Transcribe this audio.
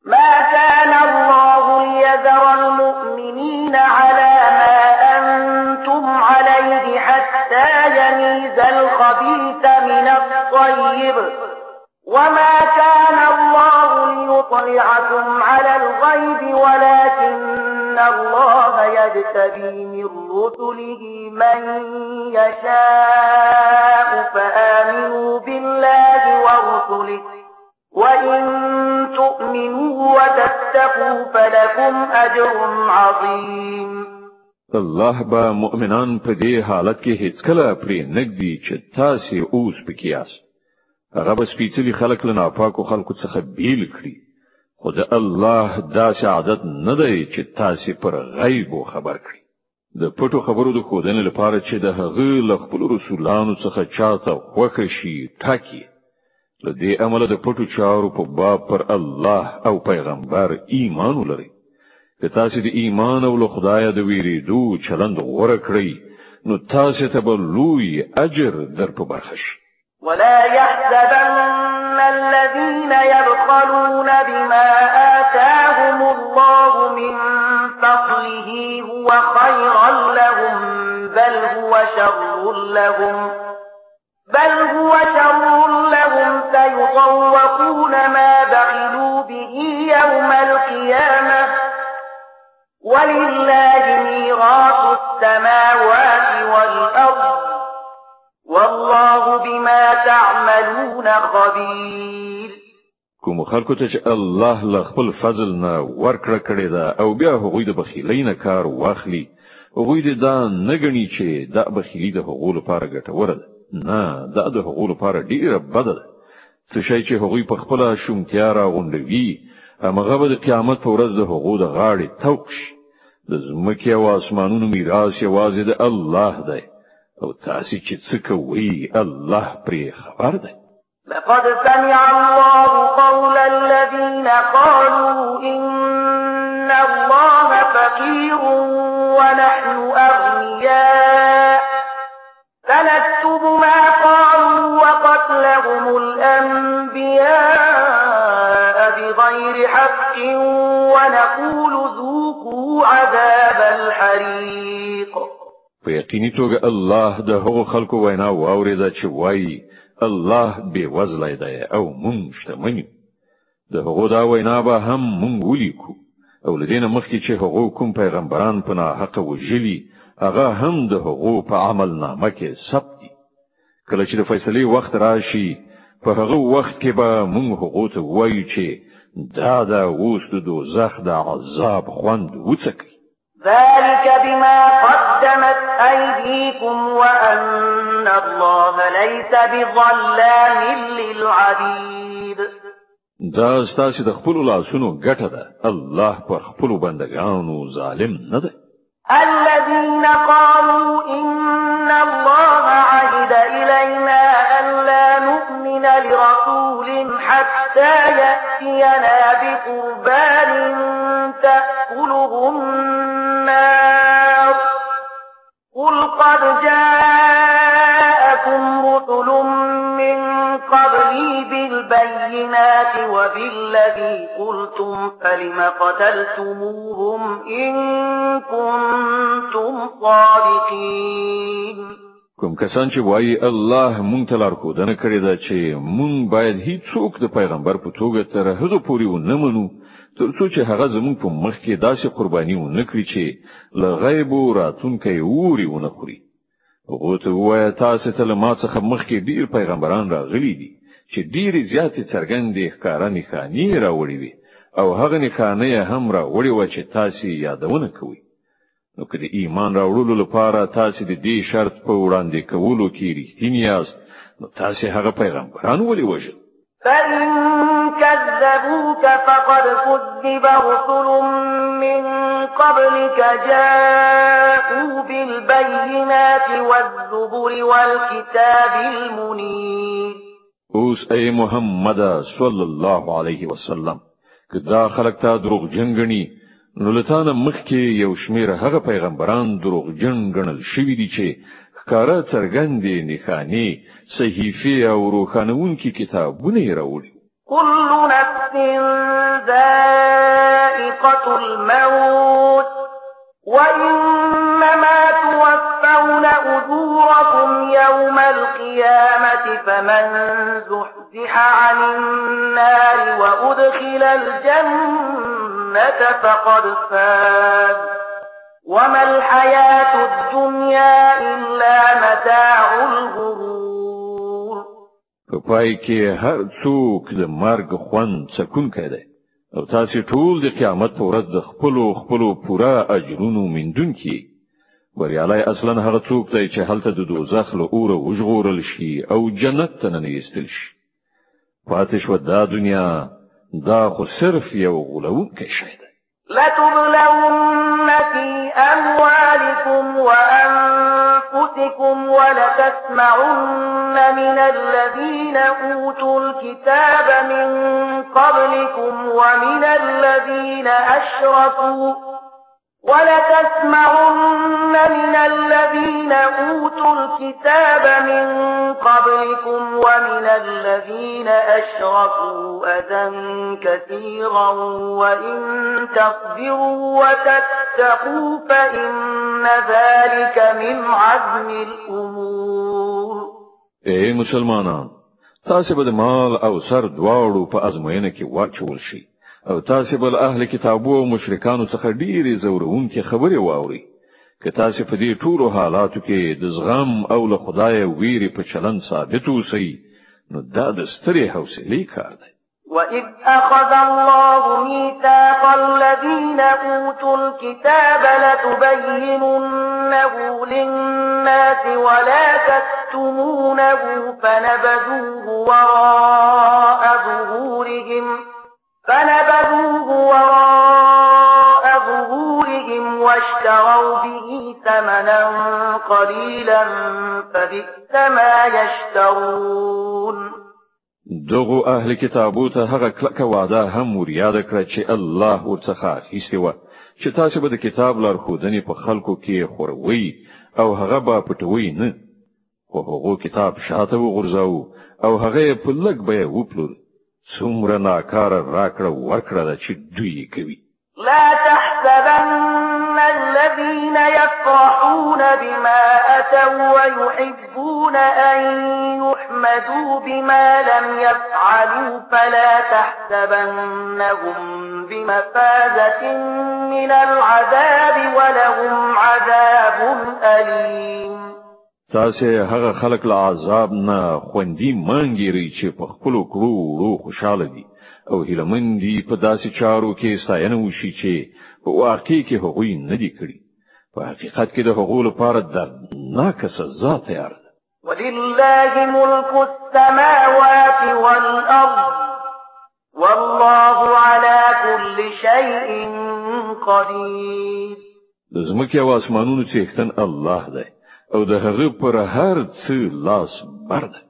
ما كان الله ليذر المؤمنين على ما أنتم عليه حتى يميز الخبيث من الطيب وما كان الله ليطلعكم على الغيب ولكن الله يجتبي من رسله من يشاء فآمنوا بالله ورسله وإن تؤمنوا وتتقوا فلكم أجر عظيم. الله با مؤمنان په دې حالت کې هیڅ کله پرې نږدې چې تاسې اوس پکې یاست. هغه به سپېڅلي خلک له ناپاکو خلکو څخه بیل کړي، خو د الله داسې عادت نه دی چې تاسې پر غیبو خبر کړي. د پټو خبرو د ښودنې لپاره چې د هغه له خپلو رسولانو څخه چاته خوښه شي ټاکي. له دې امله د پټو چارو په باب پر الله او پیغمبر ایمان ولرئ. که تاسې د ایمان او له خدایه د ویریدو چلند غوره کړئ نو تاسې ته به لوی اجر در په برخه شي. ولا يحسبن الذين يبخلون بما آتاهم الله من فضله هو خيرا لهم بل هو شر لهم سيطوقون ما بخلوا به يوم القيامة ولله ميراث السماوات والأرض والله بما تعملون خبير. کوم خلکو ته چې الله له خپل فضل نه ورکړه کړې ده او بیا هغوی د بخیلۍ نه کار واخلي، هغوی دې دا نه ګڼي چې دا بخیلي د هغو لپاره ګټوره ده. نه، دا د هغو لپاره ډیره بده ده. څه شی چې هغوی په خپله شومتیا راغونډوي همغه به د قیامت په ورځ د هغو د غاړې توق شي. د ځمکې او اسمانونو میراث یوازې د الله دی او تاسې چې څه کوئ الله پرې خبر دی. لقد سمع الله قول الذين قالوا إن الله فقير ونحن أغنياء فنكتب ما قالوا وقتلهم الأنبياء بغير حق ونقول ذوقوا عذاب الحريق. په یقیني توګه الله د هغو خلکو وینا واورېده چې وایي الله بې وزلی دی او موږ شتمن یو. د هغو دا وینا به هم موږ ولیکو او له دې نه مخکې چې هغو کوم پیغمبران په ناحقه وژلي هغه هم د هغو په عملنامه کې ثبت دي. کله چې د فیصلې وخت راشي په هغه وخت کې به موږ هغو ته ووایو چې دا د اوس د دوزخ د عذاب خوند وڅکئ. ذلك بما قدمت أيديكم وأن الله ليس بظلام للعبيد. دا ستاسې د خپلو لاسونو ګټه ده. الله پر خپلو بندګانو ظالم نه دی. الذين قالوا إن الله عهد إلينا ألا نؤمن لرسول حتى يأتينا بقربان تأكله النار قل قد جاءكم رسل من قبلي بالبينات وبالذي قلتم فلم قتلتموهم إن كنتم صادقين. کوم کسان چې وایي الله مونږ ته لارښودنه کړې ده چې مونږ باید هیڅوک د پیغمبر په توګه تر هغه پورې ونه منو تر څو چې هغه زموږ په مخ کې داسې قرباني ونه کړي چې له غیبو راتلونکی اوري ونه خوري. هغو ته ووایه تاسې ته له ما څخه مخکې ډېر پیغمبران راغلي دي چې ډېرې زیاتې څرګندې ښکاره نښانې یې راوړې وې او هغه نښانه یې هم راوړې وه چې تاسې یادونه کوئ. نو که د ایمان راوړلو لپاره تاسې د دې شرط په وړاندې کولو کې رښتیني یاست نو تاسې هغه پیغمبران ولې وژل؟ فإن كذبوك فقد كذب رسل من قبلك جاءوا بالبينات والزبر والكتاب المنير. اوس ای محمد صلی الله علیه وسلم که دا خلک تا دروغجن ګڼي نو له تا نه مخکې یو شمېر هغه پیغمبران دروغجن ګڼل شوي دي چې ښکاره څرګندې نښانې صحیفې او روښانوونکي کتابونه یې راوړي. كل نفس ذائقة ساعقة الموت وإنما توفون أجوركم يوم القيامة فمن زحزح عن النار وأدخل الجنة فقد فاز وما الحياة الدنيا إلا متاع الغرور. په پای کې هر څوک د مرګ خوند سکونکی دی او تاسې ټول د قیامت په ورځ د خپلو پوره اجرونو موندونکي. بریالی اصلا هغه څوک دی چې هلته د دوزخ له اوره وژغورل شي او جنت ته ننویستل شي. پاتې شوه دا دنیا دا خو صرف یو غولونکی شی دی. لتبلون في أموالكم وأنفسكم ولتسمعن من الذين أوتوا الكتاب من قبلكم ومن الذين أشركوا أذى كثيرا وإن تصبروا وتتقوا فإن ذلك من عزم الأمور. اے مسلمانان، تاسې به د مال او سر دواړو په ازموینه کې واچول شي او تاسې به له اهل کتابو او مشرکانو څخه ډېرې ځورونکې خبرې واورئ. که تاسې په دې ټولو حالاتو کې د زغم او له خدایه ویرې په چلند ثابت اوسئ نو دا د سترې حوصلې کار دی. وَإِذْ أَخَذَ اللَّهُ مِيثَاقَ الَّذِينَ أُوتُوا الْكِتَابَ لَتُبَيِّنُنَّهُ لِلنَّاسِ وَلَا تَكْتُمُونَهُ فَنَبَذُوهُ وَرَاءَ ظُهُورِهِمْ وَاشْتَرَوْا بِهِ ثَمَنًا قَلِيلًا فَبِئْسَ مَا يَشْتَرُونَ. دغو اهل کتابو ته هغه کلکه وعده هم ور یاد کړه چې الله ورڅخه اخیستې وه چې تاسې به د کتاب لارښودنې په خلکو کې خوروئ او هغه به پټوئ نه، خو هغو کتاب شاته وغورځاوه او هغه یې په لږ بیه وپلور. څومره ناکاره راکړه ورکړه ده چې دوی یې کوي. لا تحسبن الذين يفرحون بما أتوا ويحبون أن يحمدوا بما لم يفعلوا فلا تحسبنهم بمفازة من العذاب ولهم عذاب أليم. تاسې هغه خلک له عذاب نه خوندي مانګیرئ چې په خپلو کړو وړو خوشحاله دي او هیلهمند دي په داسې چارو کې ستاینه وشي چې په واقع کې هغوی نه دي کړي. په حقیقت کې د هغو لپاره دردناکه سزا تیار ده. ولله ملك السماوات والأرض والله على كل شيء قدير. د ځمکې او اسمانونو څښتن الله دی او د هغه پر هر څه لاس بر دی.